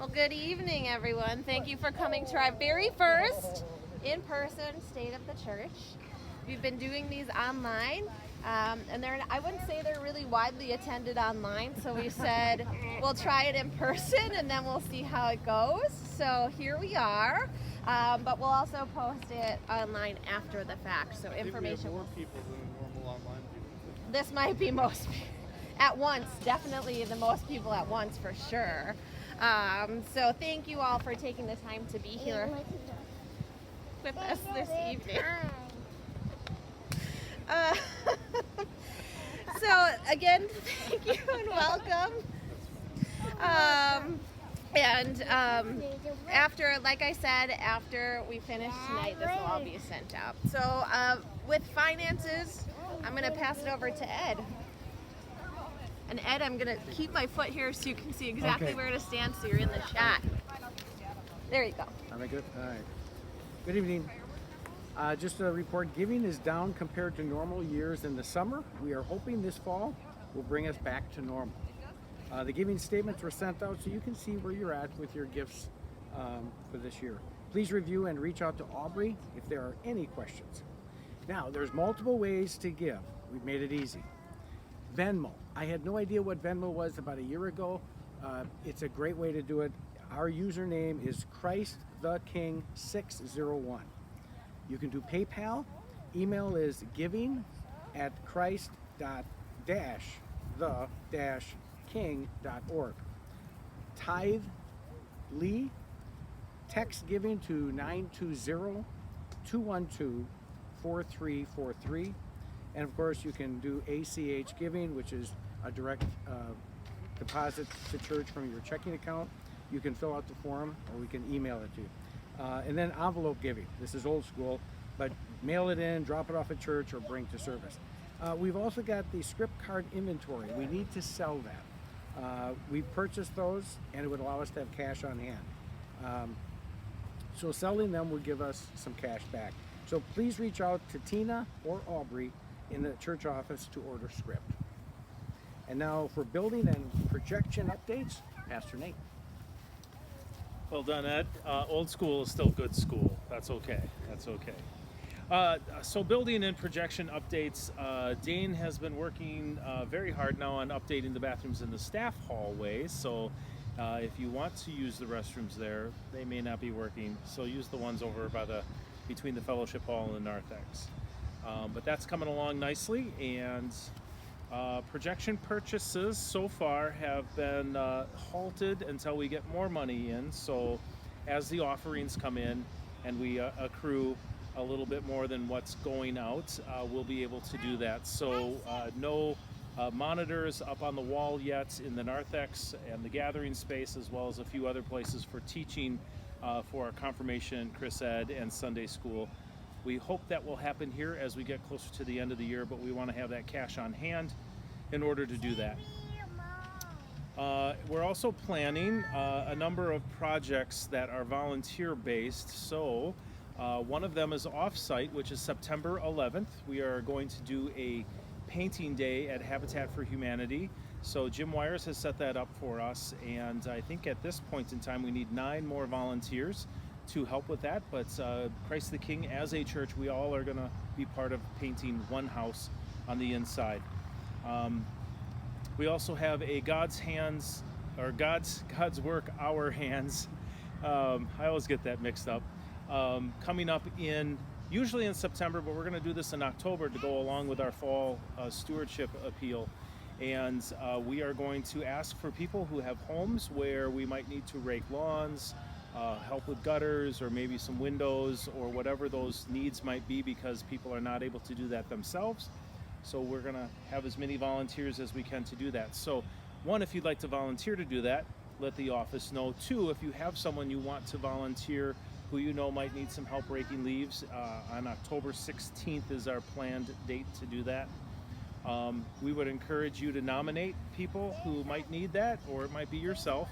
Well, good evening, everyone. Thank you for coming to our very first in-person State of the Church. We've been doing these online, and I wouldn't say they're really widely attended online, so we said we'll try it in person and then we'll see how it goes. So here we are, but we'll also post it online after the fact, so information. More people than a normal online view. This might be most at once, definitely the most people at once for sure. So thank you all for taking the time to be here with us this evening. So again, thank you and welcome. After, like I said, after we finish tonight, this will all be sent out. So with finances, I'm going to pass it over to Ed. And Ed, I'm going to keep my foot here so you can see exactly where to stand so you're in the shot. There you go. Am I good? All right. Good evening. Just a report, giving is down compared to normal years in the summer. We are hoping this fall will bring us back to normal. The giving statements were sent out so you can see where you're at with your gifts for this year. Please review and reach out to Aubrey if there are any questions. Now, there's multiple ways to give. We've made it easy. Venmo. I had no idea what Venmo was about a year ago. It's a great way to do it. Our username is ChristTheKing601. You can do PayPal. Email is giving@christ-the-king.org. Tithe Lee. Text giving to 920-212-4343. And of course, you can do ACH giving, which is a direct deposit to church from your checking account. You can fill out the form, or we can email it to you. And then envelope giving. This is old school, but mail it in, drop it off at church, or bring to service. We've also got the script card inventory. We need to sell that. We purchased those, and it would allow us to have cash on hand. So selling them would give us some cash back. So please reach out to Tina or Aubrey in the church office to order script. And now for building and projection updates, Pastor Nate. Well done, Ed. Old school is still good school. That's okay. That's okay. So building and projection updates, Dane has been working very hard now on updating the bathrooms in the staff hallway. So if you want to use the restrooms there, they may not be working. So use the ones over by between the fellowship hall and the narthex. But that's coming along nicely, and projection purchases so far have been halted until we get more money in. So as the offerings come in and we accrue a little bit more than what's going out, we'll be able to do that. So no monitors up on the wall yet in the narthex and the gathering space, as well as a few other places for teaching for our confirmation, Chris Ed, and Sunday school. We hope that will happen here as we get closer to the end of the year, but we want to have that cash on hand in order to do that. We're also planning a number of projects that are volunteer-based. So one of them is off-site, which is September 11th. We are going to do a painting day at Habitat for Humanity. So Jim Wires has set that up for us, and I think at this point in time we need 9 more volunteers to help with that. But Christ the King, as a church, we all are going to be part of painting one house on the inside. We also have a God's Hands, or God's Work, Our Hands. I always get that mixed up. Coming up usually in September, but we're going to do this in October to go along with our fall stewardship appeal. And we are going to ask for people who have homes where we might need to rake lawns, help with gutters, or maybe some windows, or whatever those needs might be, because people are not able to do that themselves. So we're going to have as many volunteers as we can to do that. So 1, if you'd like to volunteer to do that, let the office know. 2, if you have someone you want to volunteer who you know might need some help raking leaves, on October 16th is our planned date to do that. We would encourage you to nominate people who might need that, or it might be yourself.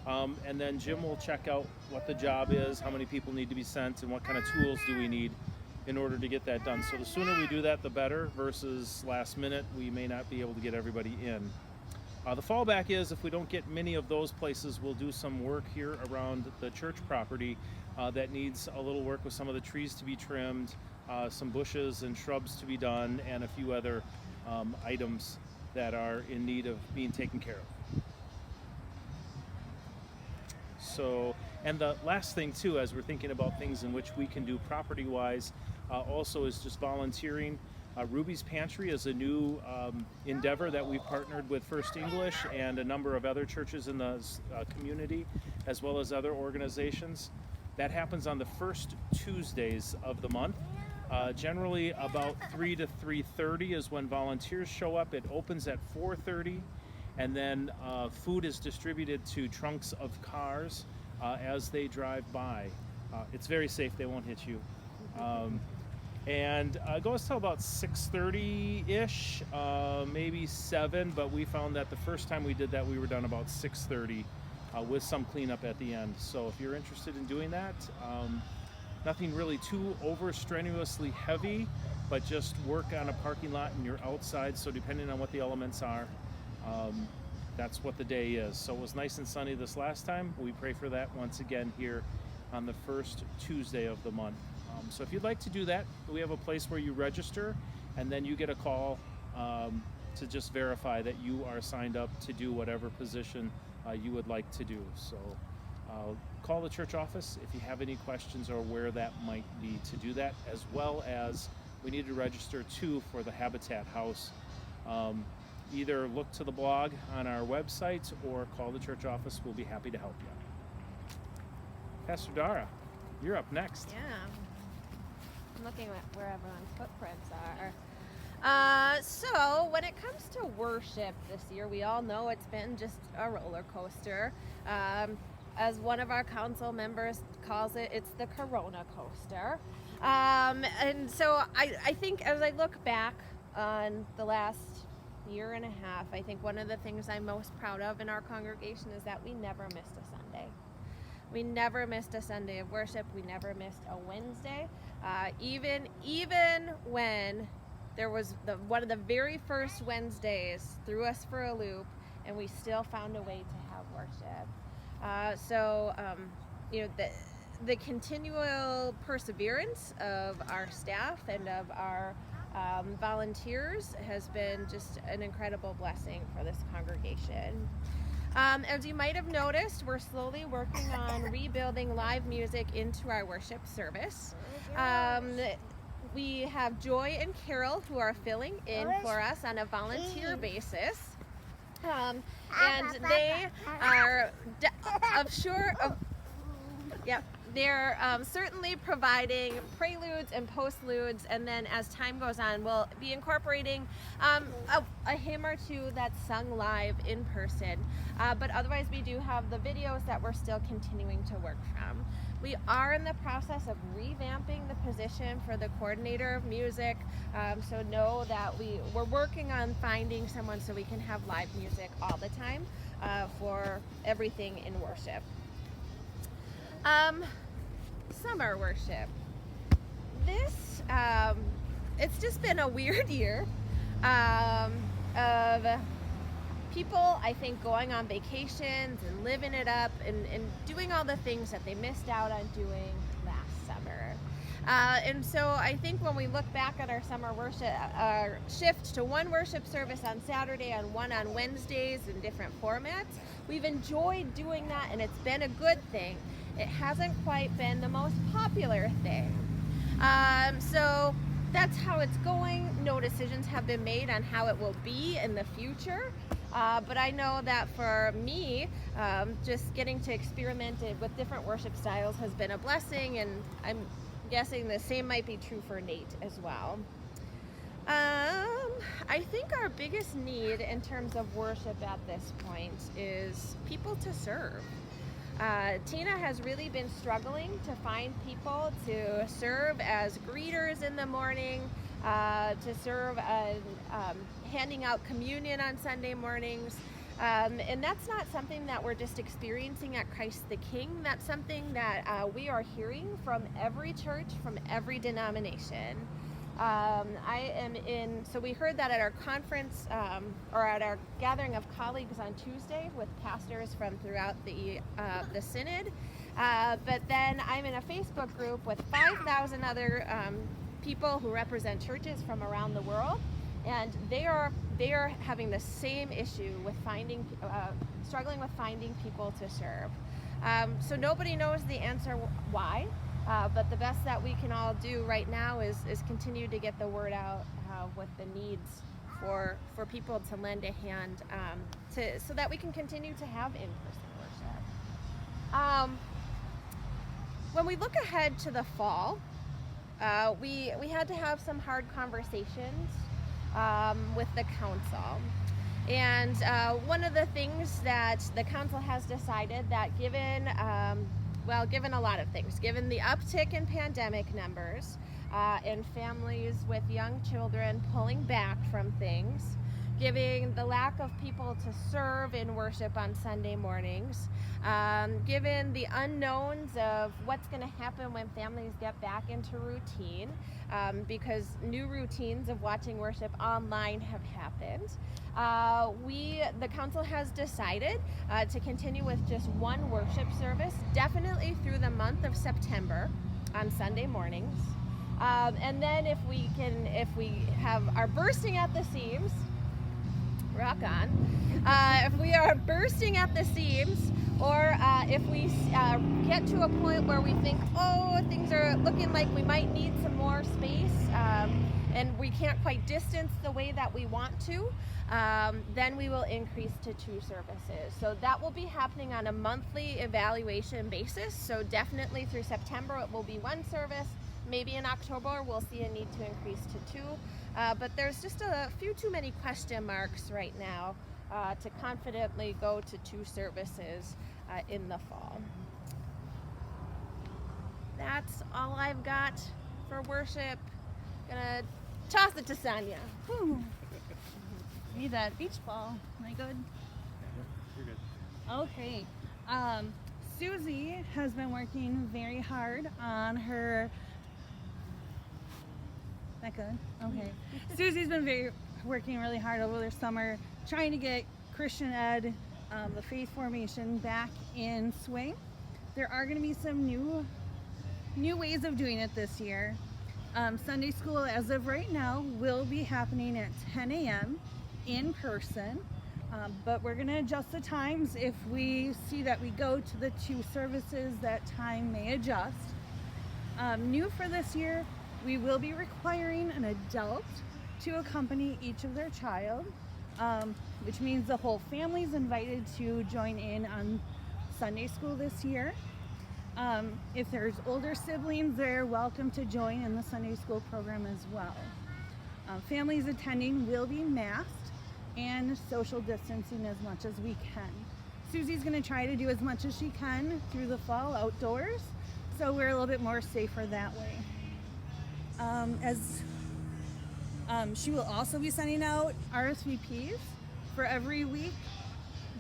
And then Jim will check out what the job is, how many people need to be sent, and what kind of tools do we need in order to get that done. So the sooner we do that, the better, versus last minute, we may not be able to get everybody in. The fallback is if we don't get many of those places, we'll do some work here around the church property that needs a little work with some of the trees to be trimmed, some bushes and shrubs to be done, and a few other items that are in need of being taken care of. So, and the last thing too, as we're thinking about things in which we can do property-wise, also is just volunteering. Ruby's Pantry is a new endeavor that we've partnered with First English and a number of other churches in the community, as well as other organizations. That happens on the first Tuesdays of the month. Generally about 3 to 3:30 is when volunteers show up. It opens at 4:30, and then food is distributed to trunks of cars as they drive by. It's very safe, they won't hit you. And it goes till about 6:30-ish, maybe 7, but we found that the first time we did that, we were done about 6:30 with some cleanup at the end. So if you're interested in doing that, nothing really too over strenuously heavy, but just work on a parking lot and you're outside, so depending on what the elements are, that's what the day is. So it was nice and sunny this last time. We pray for that once again here on the first Tuesday of the month. So if you'd like to do that, we have a place where you register and then you get a call to just verify that you are signed up to do whatever position you would like to do. So call the church office if you have any questions or where that might be to do that, as well as we need to register too for the Habitat House. Either look to the blog on our website or call the church office. We'll be happy to help you. Pastor Dara, you're up next. Yeah. I'm looking at where everyone's footprints are. So when it comes to worship this year, we all know it's been just a roller coaster. As one of our council members calls it, it's the Corona coaster. And so I think as I look back on the last year and a half, I think one of the things I'm most proud of in our congregation is that we never missed a Sunday. We never missed a Sunday of worship. We never missed a Wednesday. Even when there was one of the very first Wednesdays threw us for a loop, and we still found a way to have worship. You know, the continual perseverance of our staff and of our volunteers has been just an incredible blessing for this congregation. As you might have noticed, we're slowly working on rebuilding live music into our worship service. We have Joy and Carol who are filling in for us on a volunteer basis. And they are they're certainly providing preludes and postludes, and then as time goes on, we'll be incorporating a hymn or two that's sung live in person. But otherwise, we do have the videos that we're still continuing to work from. We are in the process of revamping the position for the coordinator of music, so know that we're working on finding someone so we can have live music all the time for everything in worship. Summer worship. This, it's just been a weird year of people, I think, going on vacations and living it up and doing all the things that they missed out on doing last summer. And so I think when we look back at our summer worship, our shift to one worship service on Saturday and one on Wednesdays in different formats, we've enjoyed doing that, and it's been a good thing. It hasn't quite been the most popular thing. So that's how it's going. No decisions have been made on how it will be in the future. But I know that for me, just getting to experiment with different worship styles has been a blessing, and I'm guessing the same might be true for Nate as well. I think our biggest need in terms of worship at this point is people to serve. Tina has really been struggling to find people to serve as greeters in the morning, to serve as handing out communion on Sunday mornings. And that's not something that we're just experiencing at Christ the King. That's something that we are hearing from every church, from every denomination. So we heard that at our conference or at our gathering of colleagues on Tuesday with pastors from throughout the synod. But then I'm in a Facebook group with 5,000 other people who represent churches from around the world, and they are having the same issue with struggling with finding people to serve. So nobody knows the answer why. But the best that we can all do right now is continue to get the word out with the needs for people to lend a hand so that we can continue to have in-person worship. When we look ahead to the fall, we had to have some hard conversations with the council. And one of the things that the council has decided that given a lot of things, given the uptick in pandemic numbers and families with young children pulling back from things, given the lack of people to serve in worship on Sunday mornings, given the unknowns of what's going to happen when families get back into routine, because new routines of watching worship online have happened. The council has decided to continue with just one worship service, definitely through the month of September on Sunday mornings. And then if we are bursting at the seams, rock on. If we are bursting at the seams, or if we get to a point where we think, things are looking like we might need some more space, and we can't quite distance the way that we want to, then we will increase to 2 services. So that will be happening on a monthly evaluation basis. So definitely through September it will be 1 service. Maybe in October we'll see a need to increase to 2. But there's just a few too many question marks right now to confidently go to 2 services in the fall. That's all I've got for worship. Gonna toss it to Sonia. Whew. Need that beach ball. Am I good? You're good. Okay. Susie has been working very hard on her. That good? Okay. Susie's been working really hard over the summer, trying to get Christian Ed, the faith formation, back in swing. There are going to be some new ways of doing it this year. Sunday school, as of right now, will be happening at 10 a.m. in person, but we're going to adjust the times. If we see that we go to the 2 services, that time may adjust. New for this year, we will be requiring an adult to accompany each of their child, which means the whole family is invited to join in on Sunday school this year. If there's older siblings, they're welcome to join in the Sunday school program as well. Families attending will be masked and social distancing as much as we can. Susie's going to try to do as much as she can through the fall outdoors, so we're a little bit more safer that way. She will also be sending out RSVPs for every week,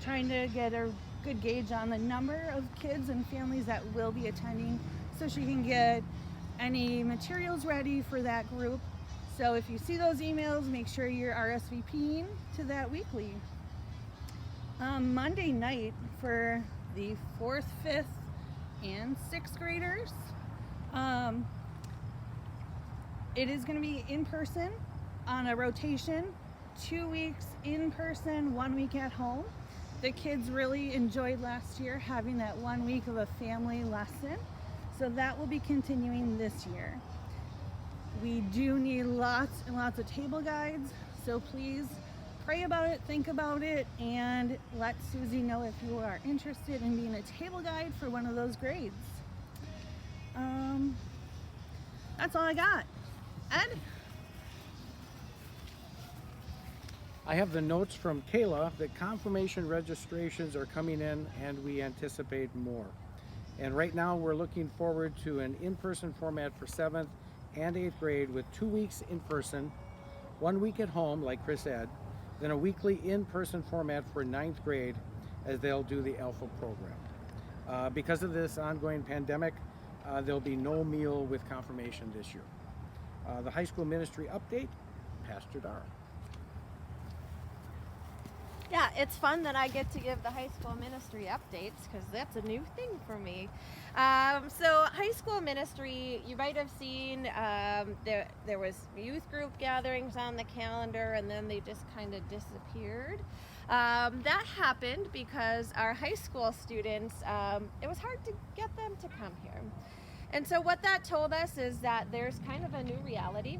trying to get a good gauge on the number of kids and families that will be attending, so she can get any materials ready for that group. So if you see those emails, make sure you're RSVPing to that weekly. Monday night for the 4th, 5th, and 6th graders, it is going to be in person on a rotation, 2 weeks in person, 1 week at home. The kids really enjoyed last year having that 1 week of a family lesson, so that will be continuing this year. We do need lots and lots of table guides, so please pray about it, think about it, and let Susie know if you are interested in being a table guide for one of those grades. That's all I got. Ed? I have the notes from Kayla that confirmation registrations are coming in and we anticipate more. And right now we're looking forward to an in-person format for 7th and 8th grade with 2 weeks in person, 1 week at home like Chris said, then a weekly in-person format for 9th grade as they'll do the Alpha program. Because of this ongoing pandemic, there'll be no meal with confirmation this year. The high school ministry update, Pastor Dara. Yeah, it's fun that I get to give the high school ministry updates because that's a new thing for me. So high school ministry, you might have seen there was youth group gatherings on the calendar, and then they just kind of disappeared. That happened because our high school students, it was hard to get them to come here. And so what that told us is that there's kind of a new reality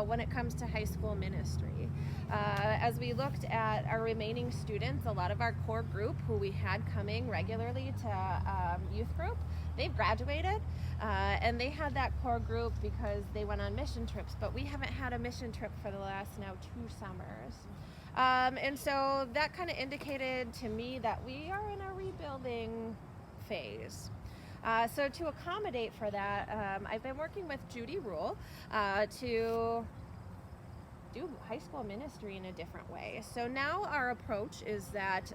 when it comes to high school ministry. As we looked at our remaining students, a lot of our core group who we had coming regularly to youth group, they've graduated, and they had that core group because they went on mission trips, but we haven't had a mission trip for the last now 2 summers. And so that kind of indicated to me that we are in a rebuilding phase. So to accommodate for that, I've been working with Judy Rule to do high school ministry in a different way. So now our approach is that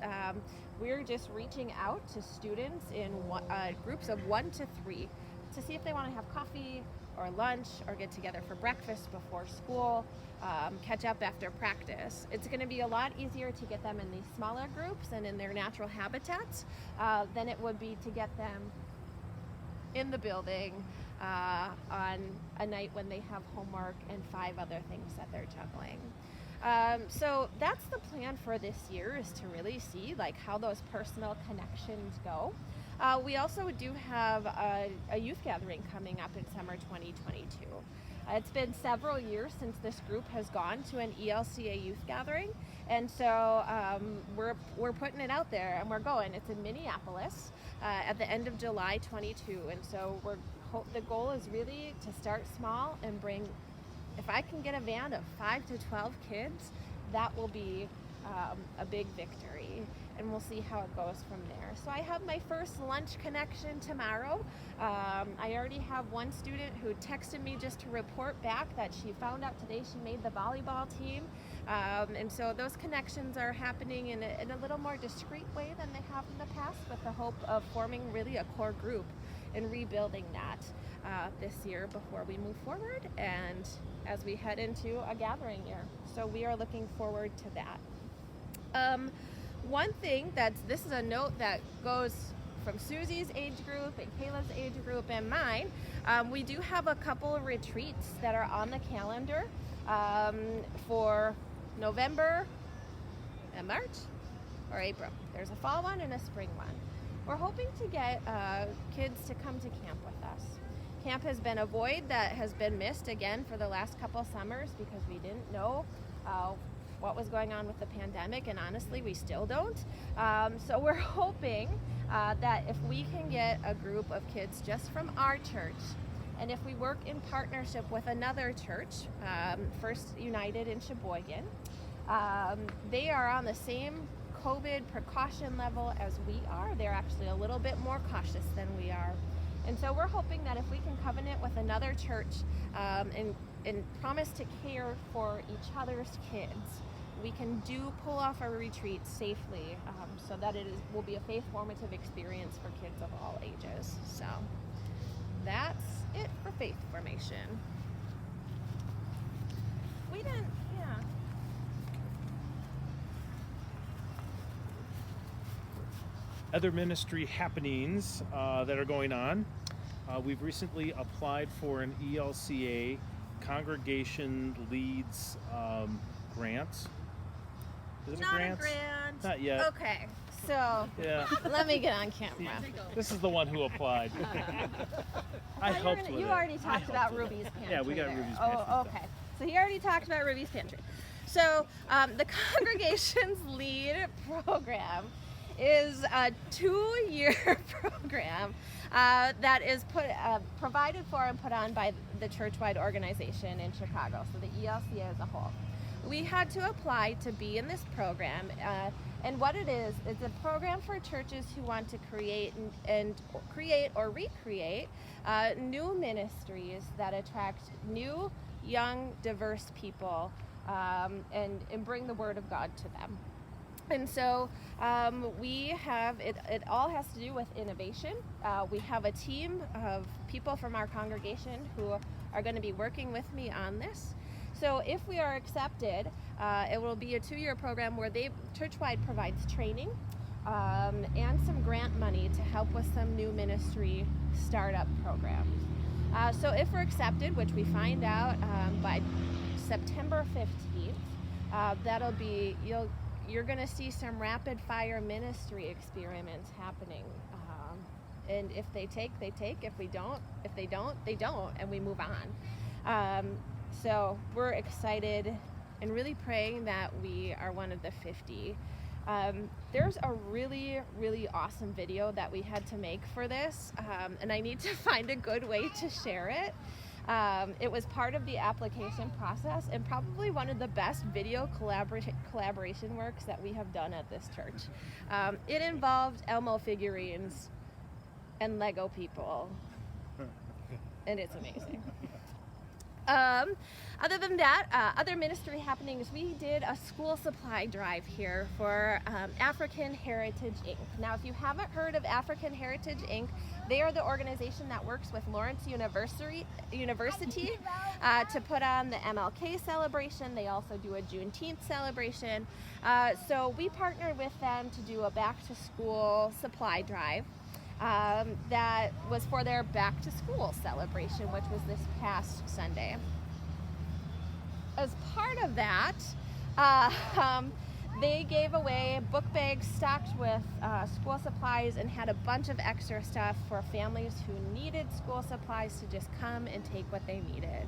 we're just reaching out to students in groups of 1 to 3 to see if they want to have coffee or lunch or get together for breakfast before school, catch up after practice. It's going to be a lot easier to get them in these smaller groups and in their natural habitats than it would be to get them in the building on a night when they have homework and 5 other things that they're juggling. So that's the plan for this year, is to really see like how those personal connections go. We also do have a youth gathering coming up in summer 2022. It's been several years since this group has gone to an ELCA youth gathering, and so we're putting it out there and we're going. It's in Minneapolis at the end of July 22, and so the goal is really to start small and bring, if I can get a van of 5 to 12 kids, that will be a big victory, and we'll see how it goes from there. So I have my first lunch connection tomorrow. I already have one student who texted me just to report back that she found out today she made the volleyball team. And so those connections are happening in a little more discreet way than they have in the past, with the hope of forming really a core group and rebuilding that this year before we move forward and as we head into a gathering year. So we are looking forward to that. One thing this is a note that goes from Susie's age group and Kayla's age group and mine. We do have a couple of retreats that are on the calendar for November and March or April. There's a fall one and a spring one. We're hoping to get kids to come to camp with us. Camp has been a void that has been missed again for the last couple summers because we didn't know what was going on with the pandemic, and honestly we still don't. So we're hoping that if we can get a group of kids just from our church, and if we work in partnership with another church, First United in Sheboygan, they are on the same COVID precaution level as we are. They're actually a little bit more cautious than we are. And so we're hoping that if we can covenant with another church and promise to care for each other's kids, we can pull off our retreat safely, so that will be a faith-formative experience for kids of all ages. So that's it for faith formation. We didn't, yeah. Other ministry happenings that are going on. We've recently applied for an ELCA Congregation Leads grant. Is it Not a grant? a grant. Not yet. Okay, so Yeah. let me get on camera. This is the one who applied. I helped with You it. already talked about Ruby's Pantry. Yeah, we got there. Ruby's Pantry Oh, stuff. okay. So he already talked about Ruby's Pantry. So the Congregation's Lead program is a 2-year program that is provided for and put on by the church-wide organization in Chicago, so the ELCA as a whole. We had to apply to be in this program, and what it is, it's a program for churches who want to create or recreate new ministries that attract new, young, diverse people and bring the Word of God to them. And so we have, it all has to do with innovation. We have a team of people from our congregation who are going to be working with me on this. So if we are accepted, it will be a 2-year program where Churchwide provides training and some grant money to help with some new ministry startup programs. So if we're accepted, which we find out by September 15th, that'll be, you're going to see some rapid fire ministry experiments happening. And if they take, they take. If we don't, if they don't, they don't, and we move on. So we're excited and really praying that we are one of the 50. There's a really, really awesome video that we had to make for this, and I need to find a good way to share it. It was part of the application process and probably one of the best video collaboration works that we have done at this church. It involved Elmo figurines and Lego people, and it's amazing. Other than that, other ministry happenings, we did a school supply drive here for African Heritage Inc. Now, if you haven't heard of African Heritage Inc., they are the organization that works with Lawrence University to put on the MLK celebration. They also do a Juneteenth celebration. So we partnered with them to do a back-to-school supply drive. That was for their back to school celebration, which was this past Sunday. As part of that, they gave away book bags stocked with school supplies and had a bunch of extra stuff for families who needed school supplies to just come and take what they needed.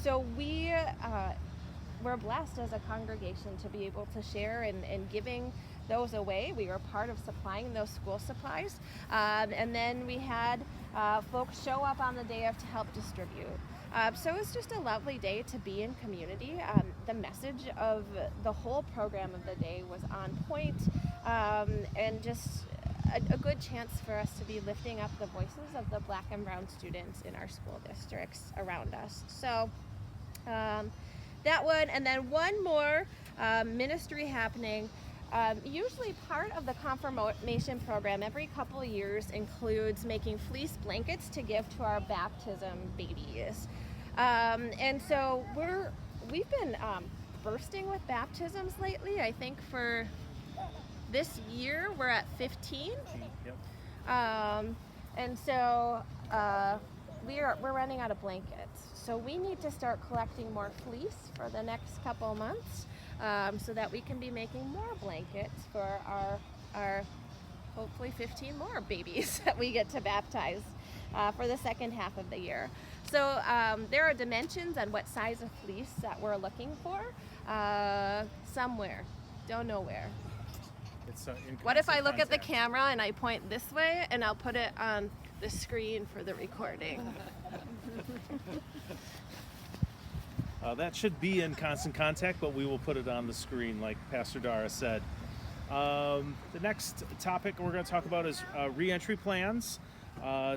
So we're blessed as a congregation to be able to share and giving those away. We were part of supplying those school supplies. And then we had folks show up on the day of to help distribute. So it was just a lovely day to be in community. The message of the whole program of the day was on point, and just a good chance for us to be lifting up the voices of the Black and brown students in our school districts around us. So that one, and then one more ministry happening. Usually part of the confirmation program every couple of years includes making fleece blankets to give to our baptism babies. And so we've been bursting with baptisms lately. I think for this year we're at 15. Yep. And so we're running out of blankets. So we need to start collecting more fleece for the next couple months. So that we can be making more blankets for our hopefully 15 more babies that we get to baptize for the second half of the year. So there are dimensions on what size of fleece that we're looking for somewhere. Don't know where. It's, What if I look at the camera and I point this way and I'll put it on the screen for the recording? That should be in constant contact, but we will put it on the screen like Pastor Dara said. The next topic we're going to talk about is re-entry plans.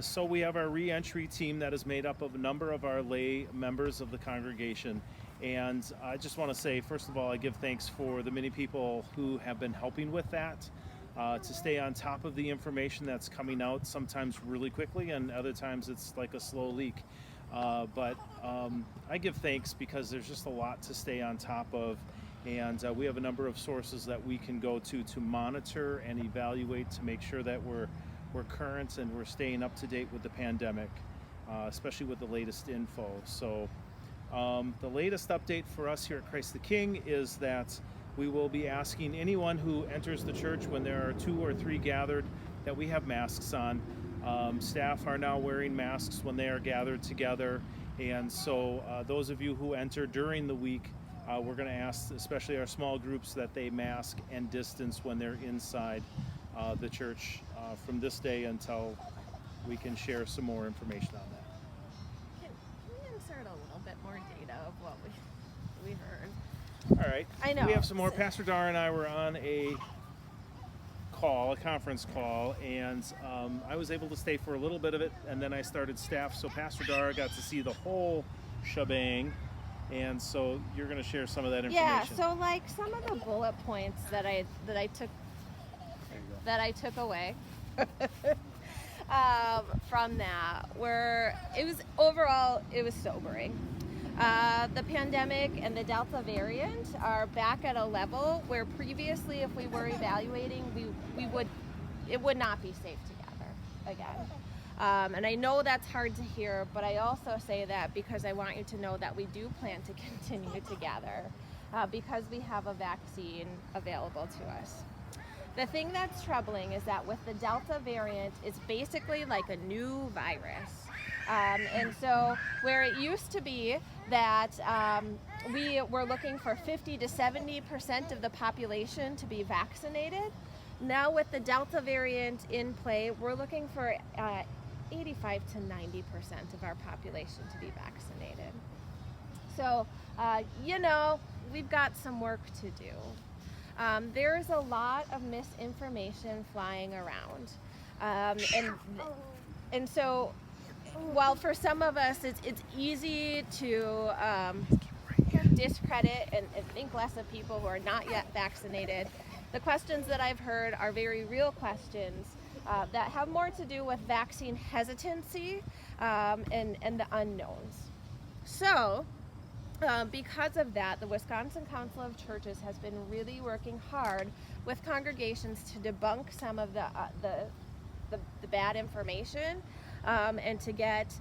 So we have our re-entry team that is made up of a number of our lay members of the congregation. And I just want to say, first of all, I give thanks for the many people who have been helping with that, to stay on top of the information that's coming out, sometimes really quickly and other times it's like a slow leak. But I give thanks because there's just a lot to stay on top of, and we have a number of sources that we can go to monitor and evaluate to make sure that we're current and we're staying up to date with the pandemic, especially with the latest info. So the latest update for us here at Christ the King is that we will be asking anyone who enters the church when there are 2 or 3 gathered that we have masks on. Staff are now wearing masks when they are gathered together, and so those of you who enter during the week, we're going to ask, especially our small groups, that they mask and distance when they're inside the church from this day until we can share some more information on that. Can we insert a little bit more data of what we heard? All right. I know. We have some more. Pastor Dar and I were on a conference call, and I was able to stay for a little bit of it, and then I started staff, so Pastor Dar got to see the whole shebang, And so you're going to share some of that Yeah, information. so like some of the bullet points that I took There you go. that I took away from that were it was sobering. The pandemic and the Delta variant are back at a level where previously, if we were evaluating, it would not be safe together again. And I know that's hard to hear, but I also say that because I want you to know that we do plan to continue together because we have a vaccine available to us. The thing that's troubling is that with the Delta variant, it's basically like a new virus. And so where it used to be that we were looking for 50 to 70% of the population to be vaccinated, now with the Delta variant in play, we're looking for 85 to 90% of our population to be vaccinated. So, we've got some work to do. There's a lot of misinformation flying around. And so, while for some of us it's easy to discredit and think less of people who are not yet vaccinated, the questions that I've heard are very real questions that have more to do with vaccine hesitancy and the unknowns. So, because of that, the Wisconsin Council of Churches has been really working hard with congregations to debunk some of the bad information and to get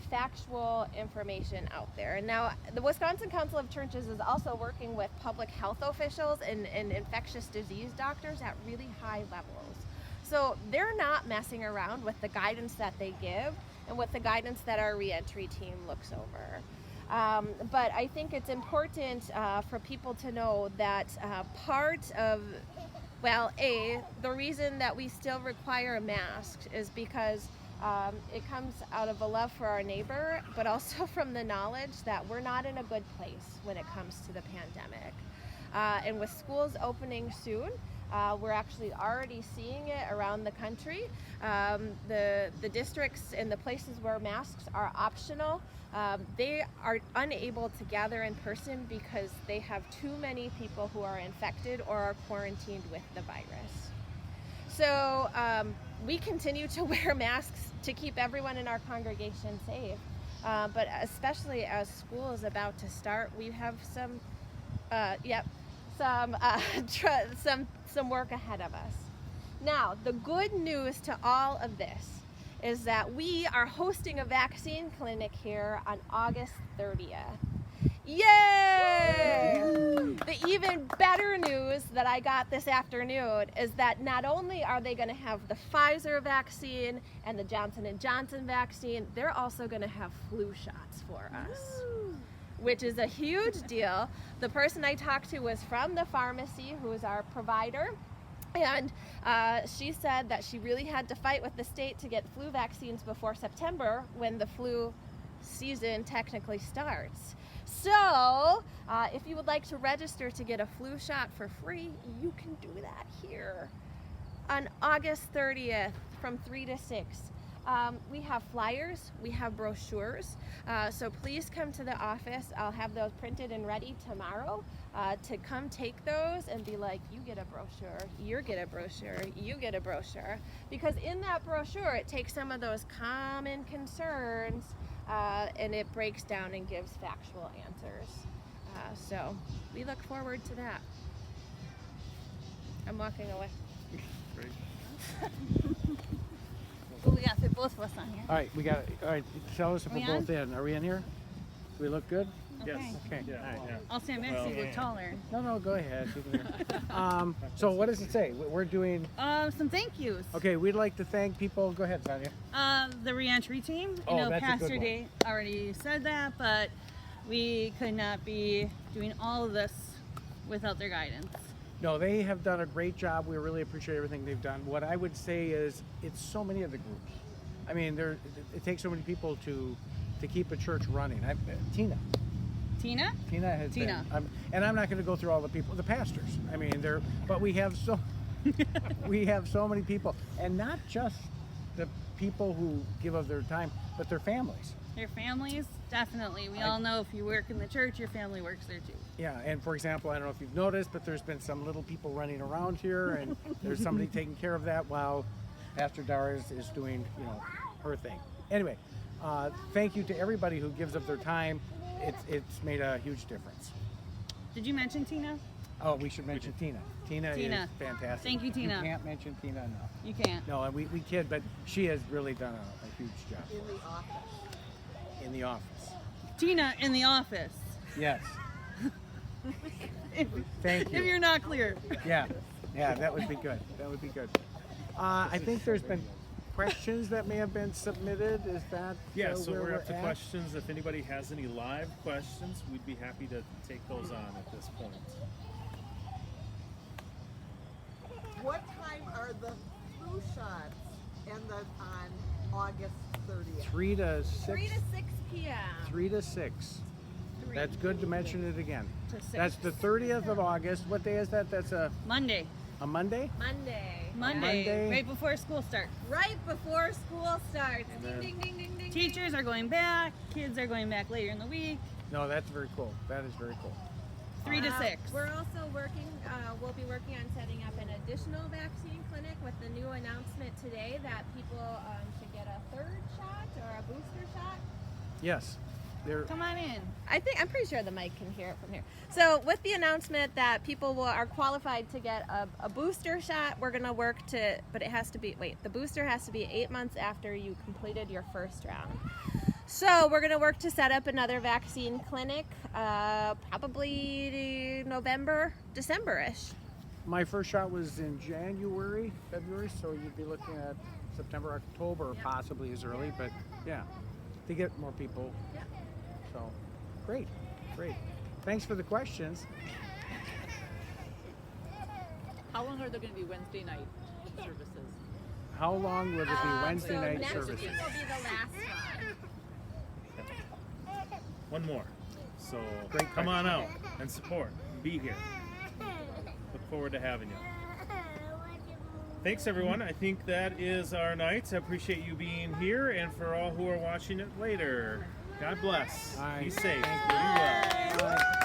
factual information out there. And now the Wisconsin Council of Churches is also working with public health officials and infectious disease doctors at really high levels. So they're not messing around with the guidance that they give and with the guidance that our reentry team looks over. But I think it's important for people to know that part of, the reason that we still require a mask is because it comes out of a love for our neighbor, but also from the knowledge that we're not in a good place when it comes to the pandemic. And with schools opening soon, we're actually already seeing it around the country. The districts and the places where masks are optional, they are unable to gather in person because they have too many people who are infected or are quarantined with the virus. So we continue to wear masks to keep everyone in our congregation safe. But especially as school is about to start, we have some work ahead of us. Now, the good news to all of this is that we are hosting a vaccine clinic here on August 30th. Yay! The even better news that I got this afternoon is that not only are they going to have the Pfizer vaccine and the Johnson & Johnson vaccine, they're also going to have flu shots for us, which is a huge deal. The person I talked to was from the pharmacy, who is our provider, and she said that she really had to fight with the state to get flu vaccines before September, when the flu season technically starts. So, if you would like to register to get a flu shot for free, you can do that here on August 30th from 3 to 6. We have flyers, we have brochures, so please come to the office. I'll have those printed and ready tomorrow to come take those and be like, you get a brochure, you get a brochure, you get a brochure. Because in that brochure, it takes some of those common concerns and it breaks down and gives factual answers. So we look forward to that. I'm walking away. Great. Well, we got to fit both of us on here. All right, all right, tell us if Are we we're both in. Are we in here? Do we look good? Yes. Okay. Yeah, All right. yeah. I'll stand back so you look taller. No, go ahead. You can- so what does it say? We're doing, Some thank yous. okay, we'd like to thank people. Go ahead, Sonia. The reentry team. Oh, that's a good Pastor one. Day already said that, but we could not be doing all of this without their guidance. No, they have done a great job. We really appreciate everything they've done. What I would say is it's so many of the groups. I mean, it takes so many people to keep a church running. Tina has Tina. been, and I'm not going to go through all the people, the pastors. I mean, but we have so many people, and not just the people who give of their time, but their families. Your families, definitely. We all know if you work in the church, your family works there too. Yeah, and for example, I don't know if you've noticed, but there's been some little people running around here, and there's somebody taking care of that while Pastor Doris is doing, her thing. Anyway, thank you to everybody who gives up their time. It's made a huge difference. Did you mention Tina? Oh, we should mention Tina. Tina is fantastic. Thank you, Tina. You can't mention Tina enough. You can't. No, and we kid, but she has really done a huge job In the office. in the office. Tina in the office. Yes. Thank you. If you're not clear. Yeah, that would be good. That would be good. I think there's been questions that may have been submitted. Is that Yeah, so where we're up to at? questions. If anybody has any live questions, we'd be happy to take those on at this point. What time are the flu shots on August 30th? 3 to 6. 3 to 6 p.m. 3 to 6. That's good to mention it again. To 6. That's the 30th of August. What day is that? That's a Monday. Monday? Monday. Monday. Right before school starts. Right before school starts. then- Ding, ding, ding, ding, ding. Teachers are going back. Kids are going back later in the week. No, that's very cool. That is very cool. 3 to 6. We're also working, we'll be working on setting up an additional vaccine clinic with the new announcement today that people should get a third shot or a booster shot. Yes. There. Come on in. I'm pretty sure the mic can hear it from here. So with the announcement that people are qualified to get a booster shot, we're gonna work to, but it has to be, the booster has to be 8 months after you completed your first round. So we're gonna work to set up another vaccine clinic, probably November, December-ish. My first shot was in January, February, so you'd be looking at September, October, possibly as early, but yeah, to get more people. Yeah. So, great. Thanks for the questions. How long are there going to be Wednesday night services? How long will it be Wednesday so night next services? week will be the last one. One more. So Great come on question. out and support. Be here. Look forward to having you. Thanks, everyone. I think that is our night. I appreciate you being here, and for all who are watching it later, God bless. Bye. Be safe. Thank Be well. Bye.